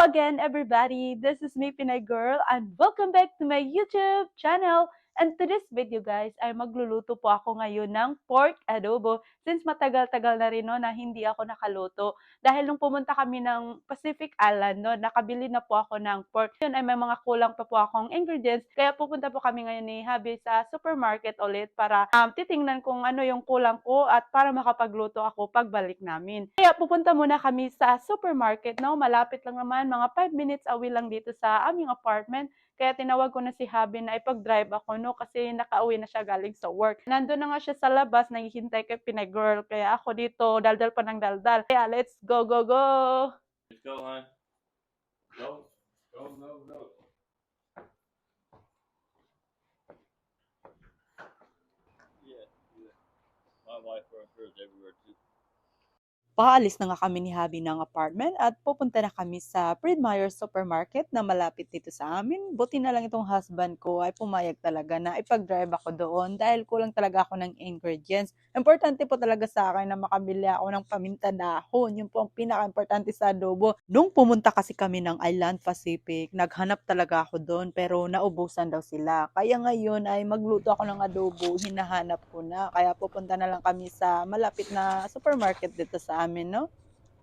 again, everybody. This is me, Pinay Girl, and welcome back to my YouTube channel. And to this video, guys, ay magluluto po ako ngayon ng pork adobo. Since matagal-tagal na rin no, na hindi ako nakaluto. Dahil nung pumunta kami ng Pacific Island, no, nakabili na po ako ng pork. Yun ay may mga kulang pa po akong ingredients. Kaya pupunta po kami ngayon ni Habi sa supermarket ulit para titingnan kung ano yung kulang ko at para makapagluto ako pagbalik namin. Kaya pupunta muna kami sa supermarket, no? Malapit lang naman, mga 5 minutes away lang dito sa aming apartment. Kaya tinawag ko na si Habi na ipag-drive ako, no? Kasi nakauwi na siya galing sa work. Nandun na nga siya sa labas, naghihintay kay Pinay Girl. Kaya ako dito, daldal pa ng daldal. Kaya let's go, go, go! Let's go, hon. Go. Go, go, go. Yeah, yeah. My wife runs hers everywhere too. Paalis na nga kami ni Habi ng apartment at pupunta na kami sa Fred Meyer's Supermarket na malapit dito sa amin. Buti na lang itong husband ko ay pumayag talaga na ipag-drive ako doon dahil kulang talaga ako ng ingredients. Importante po talaga sa akin na makabili ako ng paminta dahon. Yun po ang pinaka-importante sa adobo. Nung pumunta kasi kami ng Island Pacific, naghanap talaga ako doon pero naubusan daw sila. Kaya ngayon ay magluto ako ng adobo, hinahanap ko na. Kaya pupunta na lang kami sa malapit na supermarket dito sa amin, no?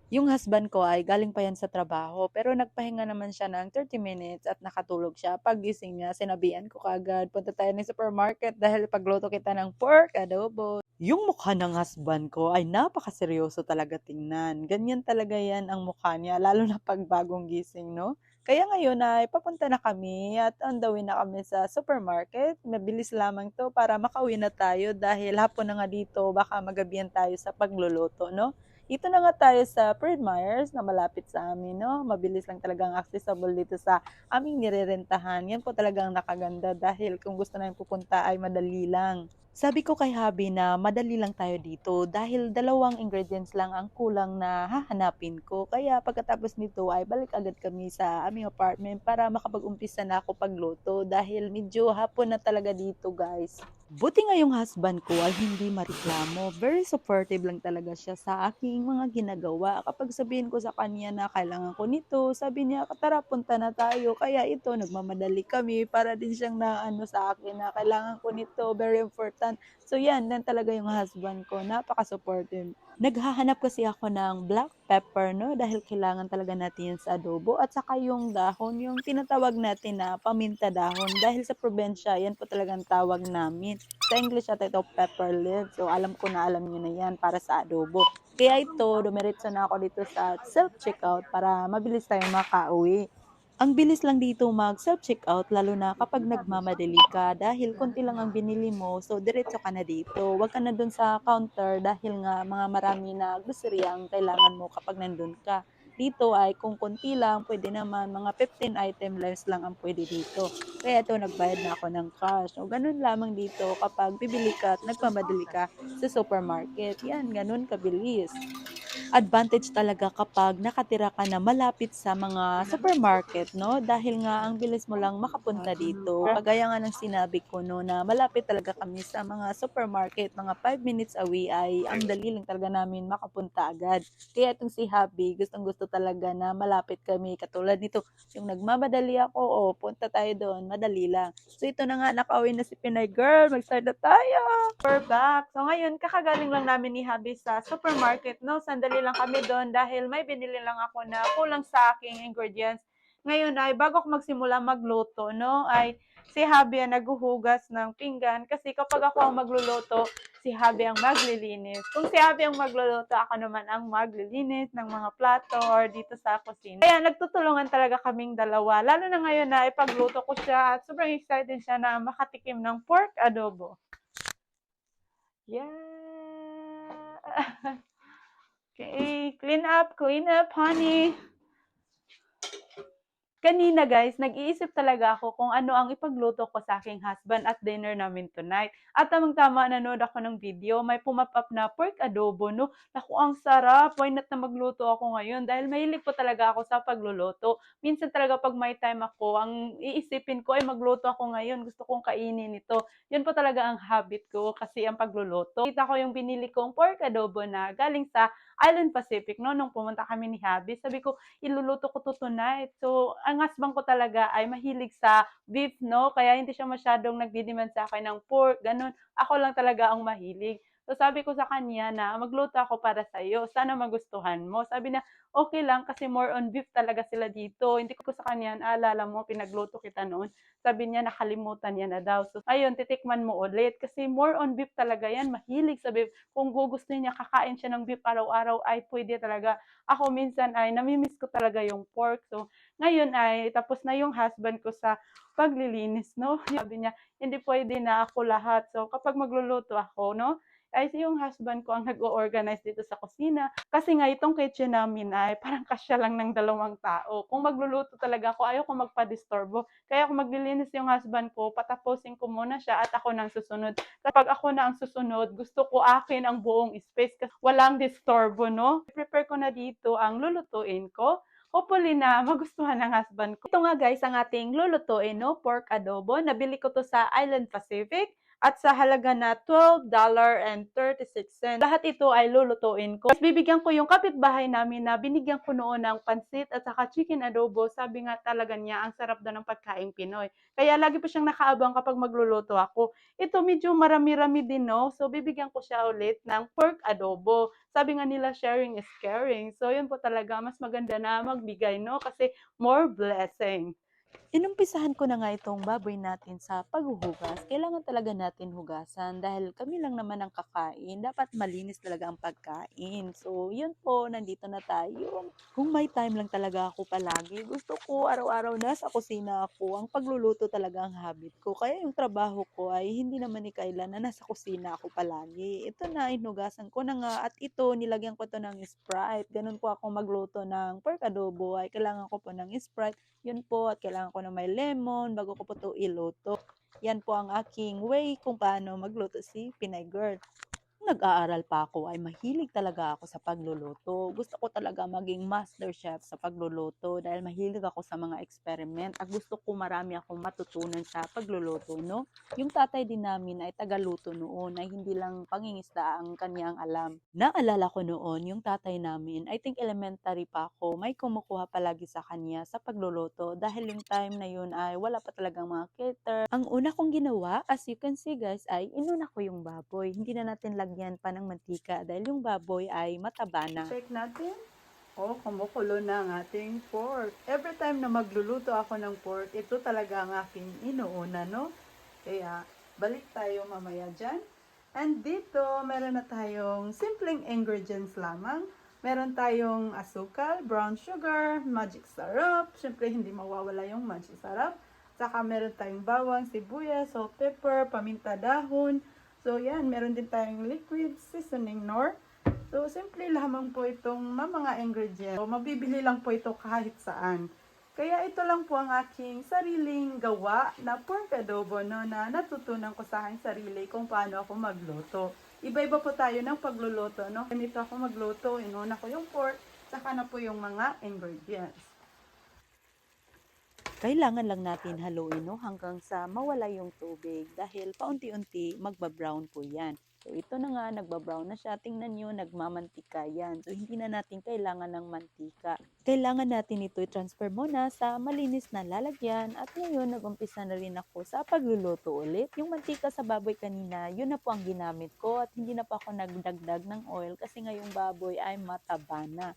Yung husband ko ay galing pa yan sa trabaho, pero nagpahinga naman siya ng 30 minutes at nakatulog siya. Paggising niya, sinabihan ko kagad, punta tayo ng supermarket dahil pagluto kita ng pork adobo. Yung mukha ng husband ko ay napakaseryoso talaga tingnan. Ganyan talaga yan ang mukha niya, lalo na pag bagong gising, no? Kaya ngayon ay papunta na kami at on the way na kami sa supermarket. Mabilis lamang to para makauwi na tayo dahil hapon na nga dito, baka magabihan tayo sa pagluluto, no? Dito na nga tayo sa Fred Meyer's na malapit sa amin, no? Mabilis lang talagang accessible dito sa aming nirerentahan. Yan po talagang nakaganda dahil kung gusto namin pupunta ay madali lang. Sabi ko kay Habi na madali lang tayo dito dahil 2 ingredients lang ang kulang na hahanapin ko. Kaya pagkatapos nito ay balik agad kami sa aming apartment para makapag-umpisa na ako pagluto dahil medyo hapon na talaga dito, guys. Buti nga yung husband ko ay hindi mareklamo. Very supportive lang talaga siya sa aking mga ginagawa. Kapag sabihin ko sa kanya na kailangan ko nito, sabi niya, tara punta na tayo. Kaya ito, nagmamadali kami para din siyang naano sa akin na kailangan ko nito. Very important. So yan talaga yung husband ko. Napaka-supportive. Naghahanap kasi ako ng black pepper, no? Dahil kailangan talaga natin yan sa adobo. At saka yung dahon, yung tinatawag natin na paminta dahon. Dahil sa probinsya, yan po talagang tawag namin. Sa English at ito pepper leaf. So alam ko na alam niyo na yan para sa adobo. Kaya ito, dumiretso na ako dito sa self-checkout para mabilis tayong makauwi. Ang bilis lang dito mag self-checkout lalo na kapag nagmamadali ka dahil konti lang ang binili mo, so diretso ka na dito. Huwag ka na dun sa counter dahil nga mga marami na grocery ang kailangan mo kapag nandun ka. Dito ay kung konti lang, pwede naman mga 15 item less lang ang pwede dito. Kaya ito, nagbayad na ako ng cash. O ganun lamang dito kapag bibili ka at nagmamadali ka sa supermarket. Yan, ganun kabilis. Advantage talaga kapag nakatira ka na malapit sa mga supermarket, no? Dahil nga ang bilis mo lang makapunta dito. Kagaya nga ng sinabi ko, no, na malapit talaga kami sa mga supermarket, mga 5 minutes away ay ang dali lang talaga namin makapunta agad. Kaya itong si Happy, gustong gusto talaga na malapit kami. Katulad nito, yung nagmamadali ako, punta tayo doon, madali lang. So ito na nga, nakauwi na si Pinay Girl, mag-start na tayo! We're back. So ngayon, kakagaling lang namin ni Habi sa supermarket, no? Sandali lang kami doon dahil may binili lang ako na kulang sa aking ingredients. Ngayon ay bago ako magsimula magluto, no? Ay si Habi ang naghuhugas ng pinggan kasi kapag ako ang magluluto, si Habi ang maglilinis. Kung si Habi ang magluluto, ako naman ang maglilinis ng mga plato or dito sa kusina. Kaya nagtutulungan talaga kaming dalawa. Lalo na ngayon na ipagluto ko siya at sobrang excited siya na makatikim ng pork adobo. Yeah. Okay, clean up, honey. Kanina guys, nag-iisip talaga ako kung ano ang ipagluto ko sa aking husband at dinner namin tonight. At tamang-tama, nanood ako ng video, may pumap-up na pork adobo, no? Naku, ang sarap. Why not na magluto ako ngayon? Dahil mahilig po talaga ako sa pagluluto. Minsan talaga pag may time ako, ang iisipin ko ay magluto ako ngayon. Gusto kong kainin ito. Yun po talaga ang habit ko kasi ang pagluluto. Kita ko yung binili kong pork adobo na galing sa Island Pacific, no, nung pumunta kami ni Habi. Sabi ko, iluluto ko to tonight. So, ang husband ko talaga ay mahilig sa beef, no? Kaya hindi siya masyadong nagdidiman sa akin ng pork, ganun. Ako lang talaga ang mahilig. So, sabi ko sa kanya na magluto ako para sa iyo. Sana magustuhan mo. Sabi na, okay lang kasi more on beef talaga sila dito. Hindi ko sa kanya, alala mo, pinagluto kita noon. Sabi niya, nakalimutan niya na daw. So, ayun, titikman mo ulit. Kasi more on beef talaga yan. Mahilig sa beef. Kung gugustuhin niya, kakain siya ng beef araw-araw, ay pwede talaga. Ako minsan ay namimiss ko talaga yung pork. So, ngayon ay tapos na yung husband ko sa paglilinis, no? Sabi niya, hindi pwede na ako lahat. So, kapag magluluto ako, no? Ay yung husband ko ang nag-o-organize dito sa kusina. Kasi nga itong kitchen namin ay parang kasya lang ng 2 tao. Kung magluluto talaga ako, ayaw ko magpa-disturbo. Kaya kung maglilinis yung husband ko, patapusin ko muna siya at ako nang susunod. Kapag ako na ang susunod, gusto ko akin ang buong space kasi walang disturbo, no? Prepare ko na dito ang lulutuin ko. Hopefully na magustuhan ng husband ko. Ito nga guys, ang ating lulutuin, no? Pork adobo. Nabili ko to sa Island Pacific at sa halaga na $12.36. Lahat ito ay lulutuin ko. Bibigyan ko yung kapitbahay namin na binigyan ko noon ng pansit at saka chicken adobo. Sabi nga talaga niya, ang sarap daw ng pagkaing Pinoy. Kaya lagi pa siyang nakaabang kapag magluluto ako. Ito medyo marami-rami din, no? So, bibigyan ko siya ulit ng pork adobo. Sabi nga nila, sharing is caring. So, yun po talaga, mas maganda na magbigay, no? Kasi more blessing. Inumpisahan ko na nga itong baboy natin sa paghuhugas. Kailangan talaga natin hugasan dahil kami lang naman ang kakain. Dapat malinis talaga ang pagkain. So, yun po, nandito na tayo. Kung may time lang talaga ako palagi, gusto ko araw-araw nasa kusina ako. Ang pagluluto talaga ang habit ko. Kaya yung trabaho ko ay hindi naman ni kailan na nasa kusina ako palagi. Ito na, inugasan ko na nga. At ito, nilagyan ko to ng Sprite. Ganun po ako magluto ng pork adobo. Ay kailangan ko po ng Sprite. Yun po, at kailangan ko na may lemon bago ko po ito iluto. Yan po ang aking way kung paano magluto si Pinay Girl. Nung nag-aaral pa ako ay mahilig talaga ako sa pagluluto. Gusto ko talaga maging master chef sa pagluluto dahil mahilig ako sa mga experiment at gusto ko marami akong matutunan sa pagluluto, no? Yung tatay din namin ay tagaluto noon ay hindi lang pangingisda ang kanyang alam. Naalala ko noon, yung tatay namin, I think elementary pa ako, may kumukuha palagi sa kanya sa pagluluto dahil yung time na yun ay wala pa talagang mga cater. Ang una kong ginawa, as you can see guys, ay inuna ko yung baboy. Hindi na natin lagyan pa ng mantika dahil yung baboy ay mataba na. Check natin. Oh, kumukulo na ang ating pork. Every time na magluluto ako ng pork, ito talaga ang aking inuuna, no? Kaya, balik tayo mamaya dyan. And dito, meron na tayong simpleng ingredients lamang. Meron tayong asukal, brown sugar, magic syrup. Siyempre, hindi mawawala yung magic syrup. Saka meron tayong bawang, sibuyas, salt, pepper, paminta dahon. So, yan. Meron din tayong liquid seasoning nor. So, simple lamang po itong mga ingredients. So, mabibili lang po ito kahit saan. Kaya ito lang po ang aking sariling gawa na pork adobo, no, na natutunan ko sa aking sarili kung paano ako magluto. Iba-iba po tayo ng pagluluto, no? Ganito ako magluto, inuna ko yung pork, saka na po yung mga ingredients. Kailangan lang natin haluin, no, hanggang sa mawala yung tubig dahil paunti-unti magba-brown po yan. So, ito na nga, nagba-brown na siya. Tingnan nyo, nagmamantika yan. So, hindi na natin kailangan ng mantika. Kailangan natin ito i-transfer muna sa malinis na lalagyan. At ngayon, nag-umpisa na rin ako sa pagluluto ulit. Yung mantika sa baboy kanina, yun na po ang ginamit ko. At hindi na pa ako nagdagdag ng oil kasi ngayong baboy ay mataba na.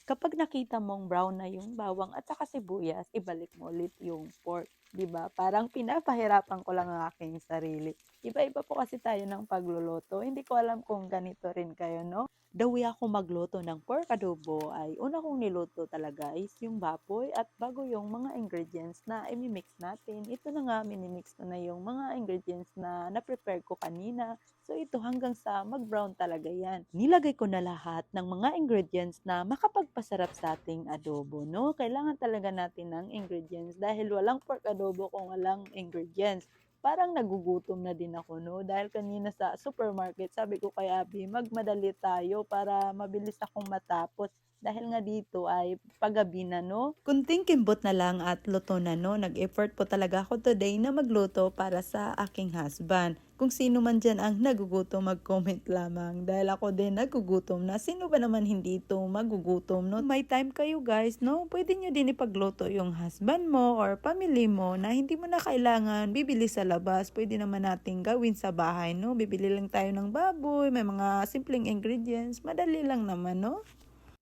Kapag nakita mong brown na yung bawang at saka sibuyas, ibalik mo ulit yung pork. 'Di ba? Parang pinapahirapan ko lang ang aking sarili. Iba-iba po kasi tayo ng pagluluto. Hindi ko alam kung ganito rin kayo, no? The way ako magluto ng pork adobo ay una kong niluto talaga is yung baboy at bago yung mga ingredients na i-mix natin. Ito na nga, minimix ko na yung mga ingredients na na-prepare ko kanina. So ito hanggang sa mag-brown talaga yan. Nilagay ko na lahat ng mga ingredients na makapagpasarap sa ating adobo, no? Kailangan talaga natin ng ingredients dahil walang pork adobo kung walang ingredients. Parang nagugutom na din ako, no? Dahil kanina sa supermarket, sabi ko kay Abby, magmadali tayo para mabilis akong matapos. dahil nga dito ay paggabi na, no? Kunting kimbot na lang at luto na, no? Nag-effort po talaga ako today na magluto para sa aking husband. Kung sino man dyan ang nagugutom, mag-comment lamang. Dahil ako din nagugutom na. Sino ba naman hindi ito magugutom, no? May time kayo guys, no? Pwede nyo din ipagluto yung husband mo or family mo na hindi mo na kailangan bibili sa labas. Pwede naman nating gawin sa bahay, no? Bibili lang tayo ng baboy, may mga simpleng ingredients. Madali lang naman, no?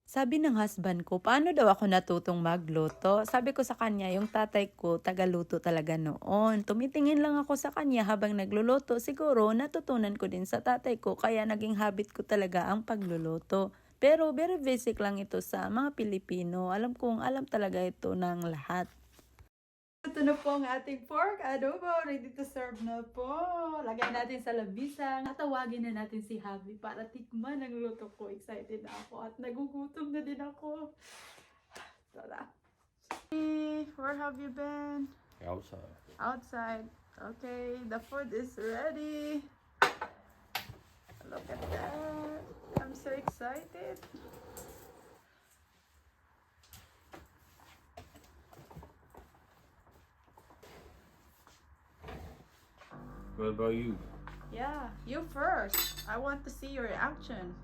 Sabi ng husband ko, paano daw ako natutong magluto? Sabi ko sa kanya, yung tatay ko, tagaluto talaga noon. Tumitingin lang ako sa kanya habang nagluluto. Siguro, natutunan ko din sa tatay ko, kaya naging habit ko talaga ang pagluluto. Pero very basic lang ito sa mga Pilipino. Alam talaga ito ng lahat. Ito na po ang ating pork adobo. Ready to serve na po. Lagay natin sa labisa. Tatawagin na natin si Javi para tikman ang luto ko. Excited na ako at nagugutom na din ako. Tara. Hey, where have you been? Outside. Outside. Okay, the food is ready. Look at that. I'm so excited. What about you? Yeah, you first. I want to see your reaction.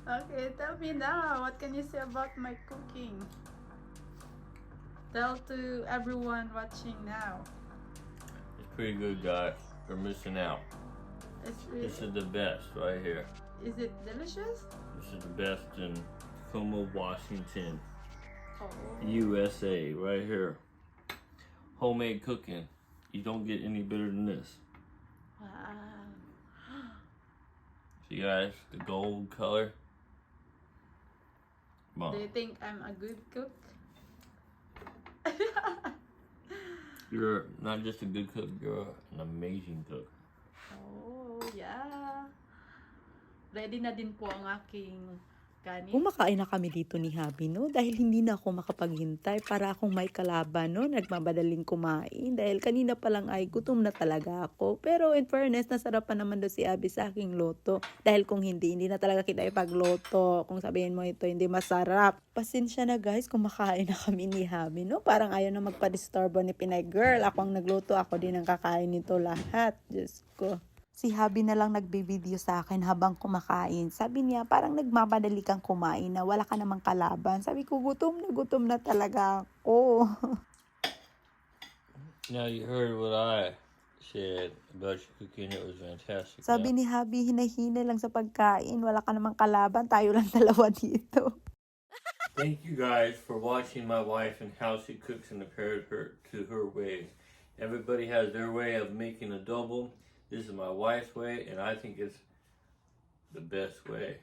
Okay, tell me now, what can you say about my cooking? Tell to everyone watching now. It's pretty good, guys. You're missing out. This is the best right here. Is it delicious? This is the best in Tacoma, Washington, Oh. USA, right here. Homemade cooking. You don't get any better than this. Wow. See, guys, the gold color. Come Do on. you think I'm a good cook? You're not just a good cook, you're an amazing cook. Oh, yeah. Ready na din po ang aking kanin. Kumakain na kami dito ni Habi, no? Dahil hindi na ako makapaghintay para akong may kalaban, no? Nagmamadaling kumain. Dahil kanina pa lang ay gutom na talaga ako. Pero in fairness, nasarapan naman daw si Habi sa aking loto. Dahil kung hindi na talaga kita ipagloto. Kung sabihin mo ito, hindi masarap. Pasensya na guys, kumakain na kami ni Habi, no? Parang ayaw na magpa-disturbo ni Pinay Girl. Ako ang nagluto, ako din ang kakain nito lahat. Diyos ko. Si Habi na lang nagbibideo sa akin habang kumakain. Sabi niya, parang nagmamadali kang kumain na wala ka namang kalaban. Sabi ko, gutom na talaga ako. Now you heard what I said about your cooking. It was fantastic. Sabi ni Habi, hinahina lang sa pagkain. Wala ka namang kalaban. Tayo lang dalawa dito. Thank you guys for watching my wife and how she cooks and compared her to her way. Everybody has their way of making adobo. This is my wife's way, and I think it's the best way.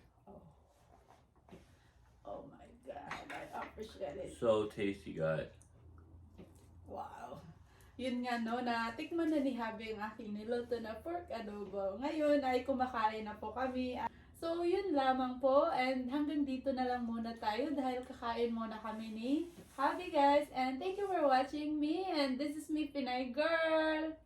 Oh my God, I appreciate it. So tasty, guys. Wow. Yun nga no, natikman na ni Habi ang aking niluto na pork adobo. Ngayon ay kumakain na po kami. So yun lamang po, and hanggang dito na lang muna tayo dahil kakain muna kami ni Habi guys. And thank you for watching me, and this is me, Pinay Girl.